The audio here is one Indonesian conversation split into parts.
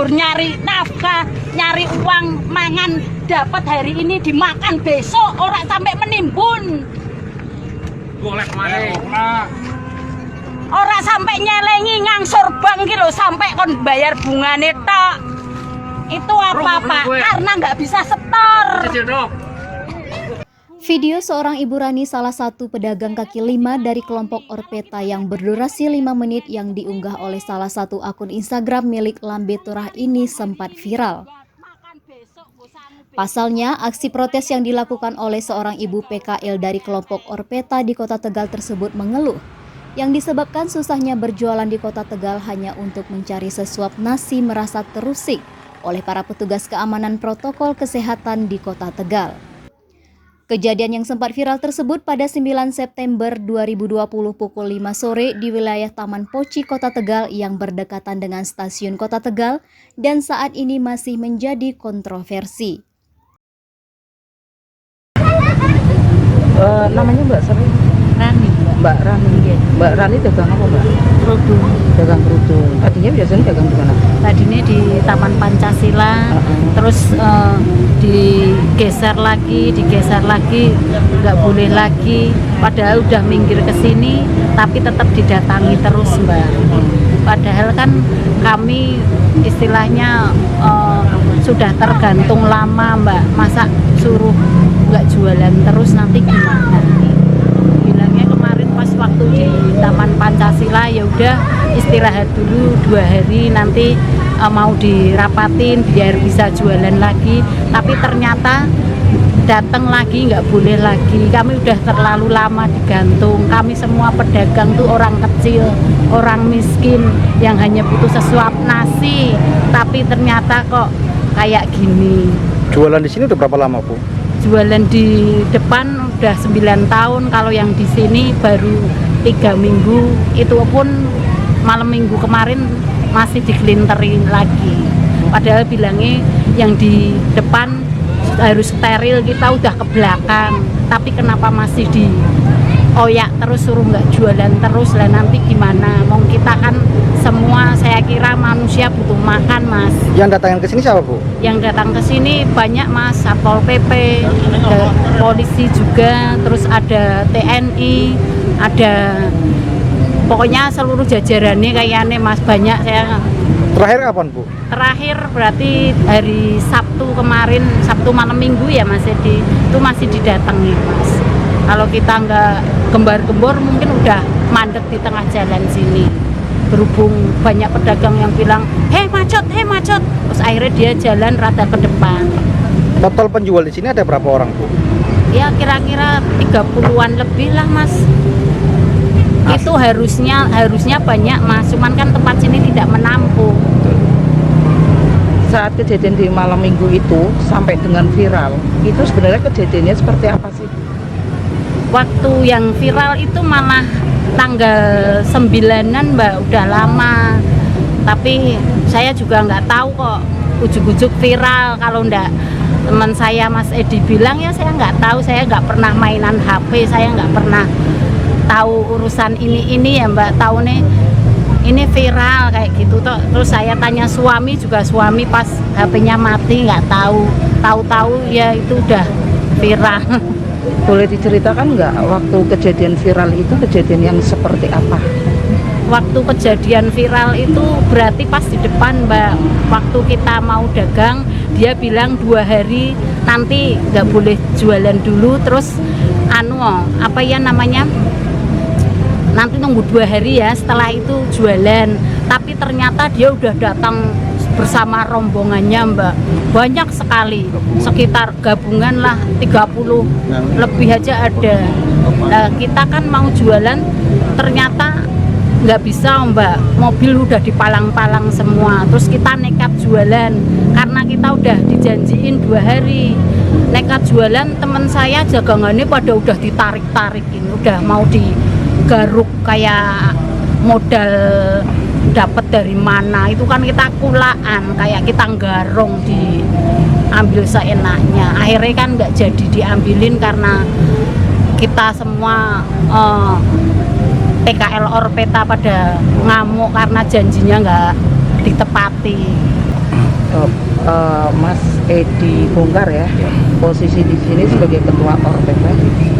nganggur nyari nafkah, nyari uang mangan, dapat hari ini dimakan besok, orang sampai menimbun. Boleh kemana? Orang sampai nyelengi ngangsur bank gitu, sampai kon bayar bungane tok. Itu apa Pak? Karena nggak bisa setor. Video seorang Ibu Rani, salah satu pedagang kaki lima dari kelompok Orpeta yang berdurasi 5 menit yang diunggah oleh salah satu akun Instagram milik Lambe Turah ini sempat viral. Pasalnya, aksi protes yang dilakukan oleh seorang ibu PKL dari kelompok Orpeta di Kota Tegal tersebut mengeluh, yang disebabkan susahnya berjualan di Kota Tegal hanya untuk mencari sesuap nasi merasa terusik oleh para petugas keamanan protokol kesehatan di Kota Tegal. Kejadian yang sempat viral tersebut pada 9 September 2020 pukul 5 sore di wilayah Taman Poci, Kota Tegal yang berdekatan dengan stasiun Kota Tegal dan saat ini masih menjadi kontroversi. Namanya Mbak Seri? Rani. Mbak Rani. Mbak Rani dagang apa Mbak? Kerudung. Dagang kerudung. Tadinya biasanya dagang di mana? Tadinya di Taman Pancasila, terus digeser lagi, nggak boleh lagi. Padahal udah minggir ke sini, tapi tetap didatangi terus Mbak. Padahal kan kami istilahnya sudah tergantung lama Mbak. Masa suruh nggak jualan terus nanti gimana? Bilangnya kemarin pas waktu di Taman Pancasila ya udah istirahat dulu 2 hari, nanti mau dirapatin biar bisa jualan lagi. Tapi ternyata datang lagi nggak boleh lagi. Kami udah terlalu lama digantung. Kami semua pedagang tuh orang kecil, orang miskin yang hanya butuh sesuap nasi. Tapi ternyata kok kayak gini. Jualan di sini udah berapa lama Bu? Jualan di depan udah 9 tahun, kalau yang di sini baru 3 minggu. Itu pun malam minggu kemarin masih digelinterin lagi. Padahal bilangnya yang di depan harus steril, kita udah ke belakang. Tapi kenapa masih dioyak terus, suruh nggak jualan terus lah, nanti gimana? Mau kita kan semua, saya kira manusia butuh makan Mas. Yang datangin ke sini siapa Bu? Yang datang ke sini banyak Mas, Satpol PP, polisi juga, terus ada TNI, ada pokoknya seluruh jajarannya kayaknya Mas, banyak. Saya Terakhir kapan Bu? terakhir berarti hari Sabtu kemarin, Sabtu malam minggu ya Mas Edi, itu masih didatangi Mas. Kalau kita nggak gembar-gembor mungkin udah mandek di tengah jalan sini. Berhubung banyak pedagang yang bilang, hei macet, terus akhirnya dia jalan rada ke depan. Total penjual di sini ada berapa orang Bu? Ya kira-kira 30-an lebih lah Mas. Itu harusnya banyak Mas, cuman kan tempat sini tidak menampung. Saat kejadian di malam minggu itu sampai dengan viral, itu sebenarnya kejadiannya seperti apa sih? Waktu yang viral itu malah tanggal 9-an Mbak, udah lama. Tapi saya juga nggak tahu kok ujuk-ujuk viral. Kalau ndak teman saya Mas Edi bilang ya saya nggak tahu, saya nggak pernah mainan HP, saya nggak pernah tahu urusan ini ya Mbak. Tahu nih ini viral kayak gitu toh. Terus saya tanya suami juga, suami pas HP-nya mati nggak tahu. Tahu-tahu ya itu udah viral. Boleh diceritakan nggak waktu kejadian viral itu kejadian yang seperti apa? Waktu kejadian viral itu berarti pas di depan Mbak. Waktu kita mau dagang, dia bilang 2 hari nanti nggak boleh jualan dulu, terus apa ya namanya, nanti nunggu 2 hari ya, setelah itu jualan. Tapi ternyata dia udah datang bersama rombongannya Mbak, banyak sekali, sekitar gabungan lah 30 lebih aja ada. Nah, kita kan mau jualan ternyata nggak bisa Mbak, mobil udah dipalang-palang semua. Terus kita nekat jualan karena kita udah dijanjiin 2 hari. Nekat jualan, teman saya dagangannya pada udah ditarik-tarikin, udah mau digaruk kayak modal dapat dari mana. Itu kan kita kulaan, kayak kita nggarong, diambil seenaknya. Akhirnya kan nggak jadi diambilin karena kita semua PKL Orpeta pada ngamuk karena janjinya nggak ditepati. Mas Edi Bongkar ya, posisi di sini sebagai ketua Orpeta.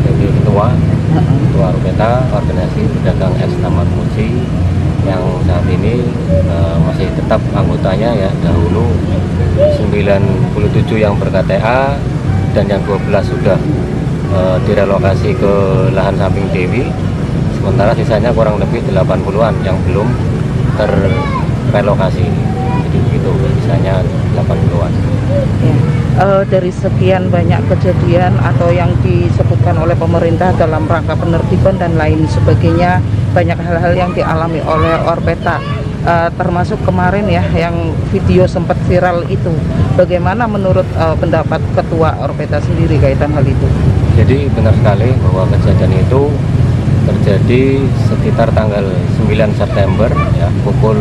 Jadi ketua Orpeta, organisasi pedagang es Taman Musi, yang saat ini masih tetap anggotanya ya. Dahulu 97 yang ber-KTA dan yang 12 sudah direlokasi ke lahan samping Dewi. Sementara sisanya kurang lebih 80-an yang belum terrelokasi. Jadi begitu, sisanya 80-an. Ya. Dari sekian banyak kejadian atau yang disebutkan oleh pemerintah dalam rangka penertiban dan lain sebagainya, banyak hal-hal yang dialami oleh Orpeta, termasuk kemarin ya yang video sempat viral itu. Bagaimana menurut pendapat Ketua Orpeta sendiri kaitan hal itu? Jadi benar sekali bahwa kejadian itu terjadi sekitar tanggal 9 September ya, pukul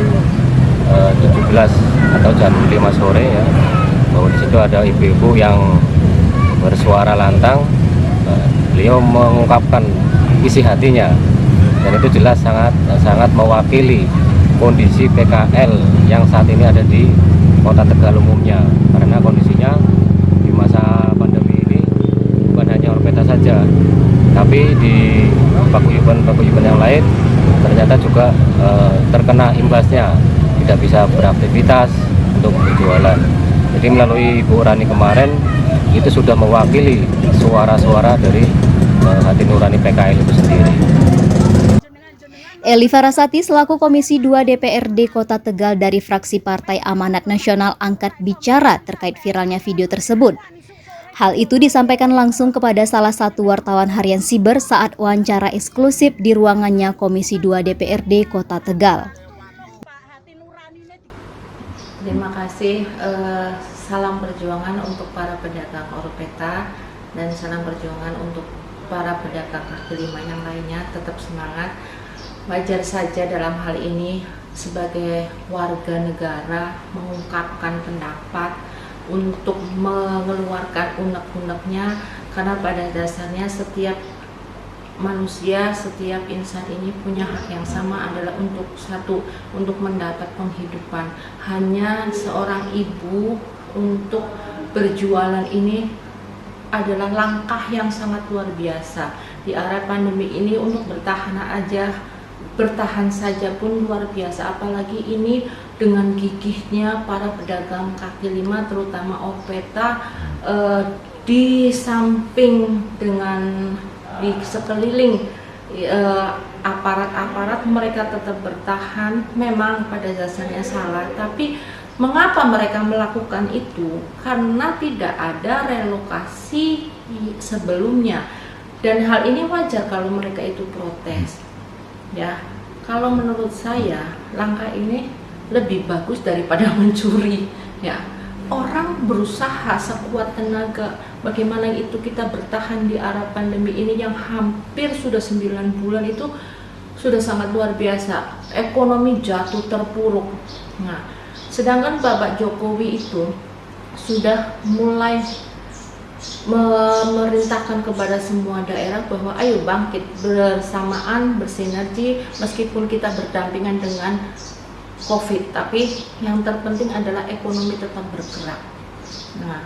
17 atau jam 5 sore ya, bahwa di situ ada ibu-ibu yang bersuara lantang. Beliau mengungkapkan isi hatinya dan itu jelas sangat mewakili kondisi PKL yang saat ini ada di Kota Tegal umumnya, karena kondisinya di masa pandemi ini bukan hanya Orpeta saja, tapi di paguyuban yang lain ternyata juga terkena imbasnya, tidak bisa beraktivitas untuk berjualan. Jadi melalui Ibu Rani kemarin itu sudah mewakili suara-suara dari hati nurani PKL itu sendiri. Eli Farasati selaku Komisi 2 DPRD Kota Tegal dari fraksi Partai Amanat Nasional angkat bicara terkait viralnya video tersebut. Hal itu disampaikan langsung kepada salah satu wartawan harian Siber saat wawancara eksklusif di ruangannya Komisi 2 DPRD Kota Tegal. Terima kasih, salam perjuangan untuk para pedagang Orpeta dan salam perjuangan untuk para pedagang kaki lima yang lainnya. Tetap semangat. Wajar saja dalam hal ini sebagai warga negara mengungkapkan pendapat untuk mengeluarkan unek-uneknya, karena pada dasarnya setiap manusia, setiap insan ini punya hak yang sama, adalah untuk mendapat penghidupan. Hanya seorang ibu untuk berjualan ini adalah langkah yang sangat luar biasa. Di era pandemi ini untuk bertahan saja pun luar biasa, apalagi ini dengan gigihnya para pedagang kaki lima terutama Orpeta, di samping dengan di sekeliling aparat-aparat, mereka tetap bertahan. Memang pada dasarnya salah, tapi mengapa mereka melakukan itu? Karena tidak ada relokasi sebelumnya, dan hal ini wajar kalau mereka itu protes. Ya, kalau menurut saya langkah ini lebih bagus daripada mencuri. Ya, orang berusaha sekuat tenaga. Bagaimana itu kita bertahan di era pandemi ini yang hampir sudah 9 bulan, itu sudah sangat luar biasa. Ekonomi jatuh terpuruk. Nah, sedangkan Bapak Jokowi itu sudah mulai memerintahkan kepada semua daerah bahwa ayo bangkit bersamaan, bersinergi, meskipun kita berdampingan dengan COVID, tapi yang terpenting adalah ekonomi tetap bergerak. Nah,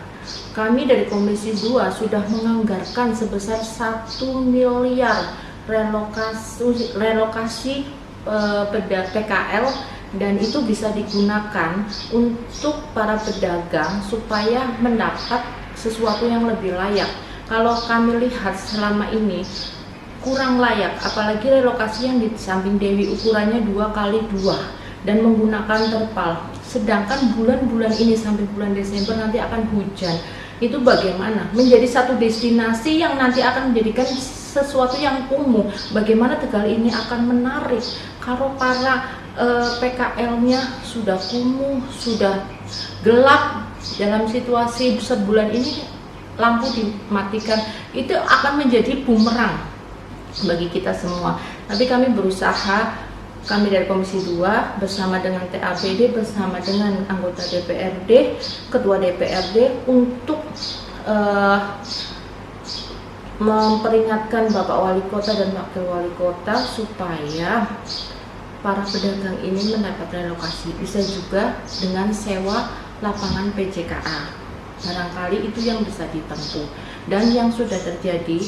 kami dari Komisi 2 sudah menganggarkan sebesar 1 miliar relokasi PKL, dan itu bisa digunakan untuk para pedagang supaya mendapat sesuatu yang lebih layak. Kalau kami lihat selama ini kurang layak, apalagi relokasi yang di samping Dewi ukurannya 2x2 dan menggunakan terpal. Sedangkan bulan-bulan ini sampai bulan Desember nanti akan hujan. Itu bagaimana? Menjadi satu destinasi yang nanti akan menjadikan sesuatu yang kumuh. Bagaimana Tegal ini akan menarik kalau para PKL-nya sudah kumuh, sudah gelap. Dalam situasi sebulan ini lampu dimatikan, itu akan menjadi bumerang bagi kita semua. Tapi kami berusaha, kami dari Komisi 2 bersama dengan TAPD, bersama dengan anggota DPRD, Ketua DPRD, untuk memperingatkan Bapak Wali Kota dan Wakil Wali Kota supaya para pedagang ini mendapat relokasi. Bisa juga dengan sewa lapangan PJKA. Barangkali itu yang bisa ditempuh, dan yang sudah terjadi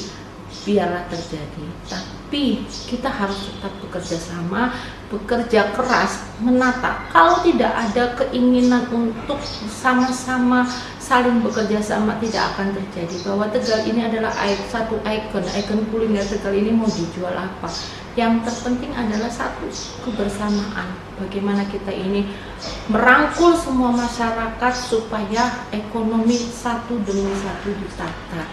biarlah terjadi, tapi kita harus tetap bekerja sama, bekerja keras, menata. Kalau tidak ada keinginan untuk sama-sama saling bekerja sama, tidak akan terjadi. Bahwa Tegal ini adalah satu ikon kuliner Tegal ini mau dijual apa. Yang terpenting adalah satu, kebersamaan. Bagaimana kita ini merangkul semua masyarakat supaya ekonomi satu demi satu ditata.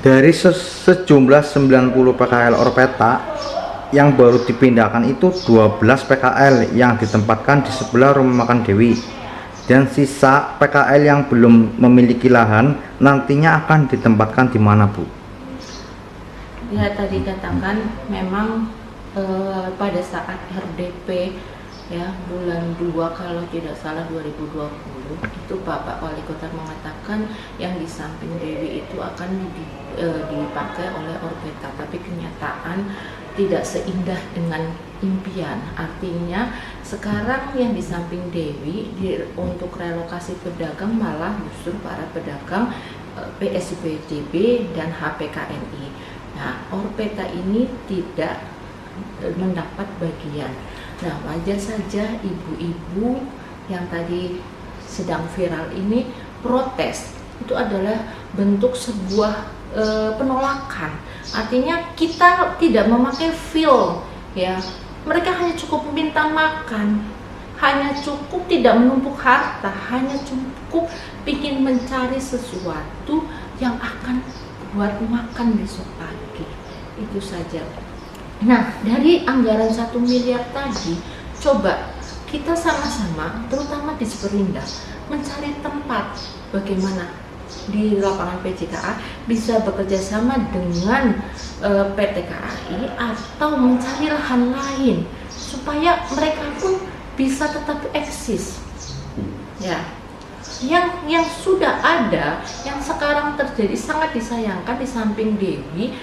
Dari sejumlah 90 PKL Orpeta yang baru dipindahkan itu 12 PKL yang ditempatkan di sebelah rumah makan Dewi, dan sisa PKL yang belum memiliki lahan nantinya akan ditempatkan di mana, Bu? Ya, tadi katakan memang pada saat RDP ya bulan 2 kalau tidak salah 2020 itu Bapak Wali Kota mengatakan yang di samping Dewi itu akan dipakai oleh Orpeta, tapi kenyataan tidak seindah dengan impian. Artinya sekarang yang di samping Dewi untuk relokasi pedagang malah justru para pedagang PSBDB dan HPKNI. Nah, Orpeta ini tidak mendapat bagian. Nah, wajar saja ibu-ibu yang tadi sedang viral ini protes. Itu adalah bentuk sebuah penolakan. Artinya kita tidak memakai feel, ya. Mereka hanya cukup minta makan, hanya cukup tidak menumpuk harta, hanya cukup ingin mencari sesuatu yang akan buat makan besok pagi. Itu saja. Nah, dari anggaran 1 miliar tadi, coba kita sama-sama, terutama di Seperindah, mencari tempat bagaimana di lapangan PJKA bisa bekerja sama dengan PT KAI atau mencari lahan lain supaya mereka pun bisa tetap eksis. Ya. Yang sudah ada, yang sekarang terjadi sangat disayangkan di samping Dewi,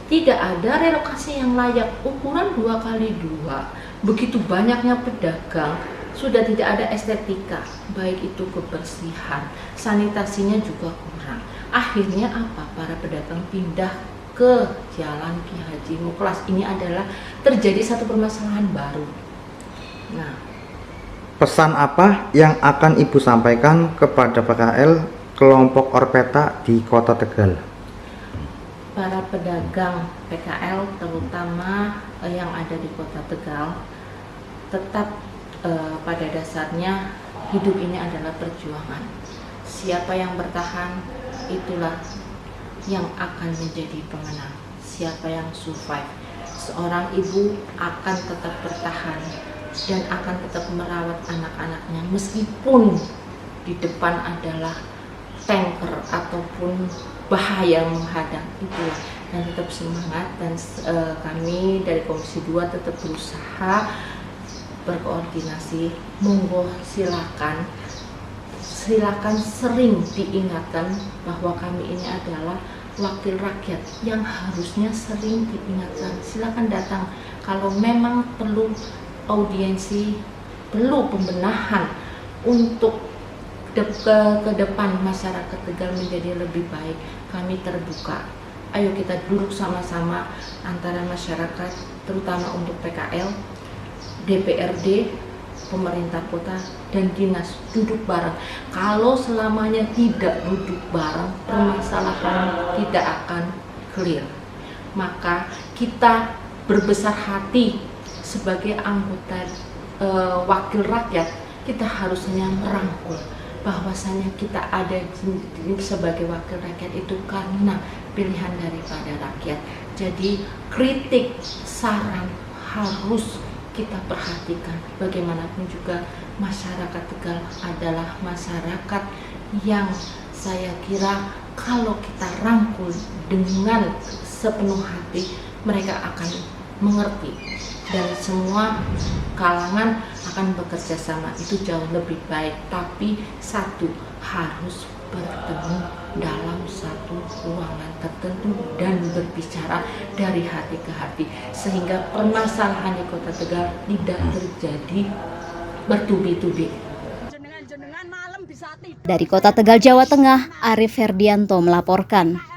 tidak ada relokasi yang layak. Ukuran 2x2, begitu banyaknya pedagang, sudah tidak ada estetika, baik itu kebersihan, sanitasinya juga kurang. Akhirnya apa? Para pedagang pindah ke Jalan Ki Haji Muklas. Ini adalah terjadi satu permasalahan baru. Nah, Pesan apa yang akan Ibu sampaikan kepada PKL kelompok Orpeta di Kota Tegal? para pedagang PKL terutama yang ada di Kota Tegal tetap pada dasarnya hidup ini adalah perjuangan. Siapa yang bertahan itulah yang akan menjadi pemenang. Siapa yang survive, seorang ibu akan tetap bertahan dan akan tetap merawat anak-anaknya meskipun di depan adalah tanker ataupun bahaya menghadang. Itulah, dan tetap semangat, dan kami dari Komisi 2 tetap berusaha berkoordinasi. Monggo silakan sering diingatkan bahwa kami ini adalah wakil rakyat yang harusnya sering diingatkan. Silakan datang kalau memang perlu audiensi, perlu pembenahan untuk ke depan masyarakat Tegal menjadi lebih baik. Kami terbuka. Ayo kita duduk sama-sama antara masyarakat, terutama untuk PKL, DPRD, pemerintah kota, dan dinas, duduk bareng. Kalau selamanya tidak duduk bareng, permasalahan tidak akan clear. Maka kita berbesar hati sebagai anggota wakil rakyat, kita harusnya merangkul bahwasanya kita ada sebagai wakil rakyat itu karena pilihan daripada rakyat. Jadi kritik, saran harus kita perhatikan. Bagaimanapun juga masyarakat Tegal adalah masyarakat yang saya kira kalau kita rangkul dengan sepenuh hati, mereka akan mengerti dan semua kalangan akan bekerja sama. Itu jauh lebih baik. Tapi satu, harus bertemu dalam satu ruangan tertentu dan berbicara dari hati ke hati sehingga permasalahan di Kota Tegal tidak terjadi bertubi-tubi. Dari Kota Tegal, Jawa Tengah, Arif Ferdianto melaporkan.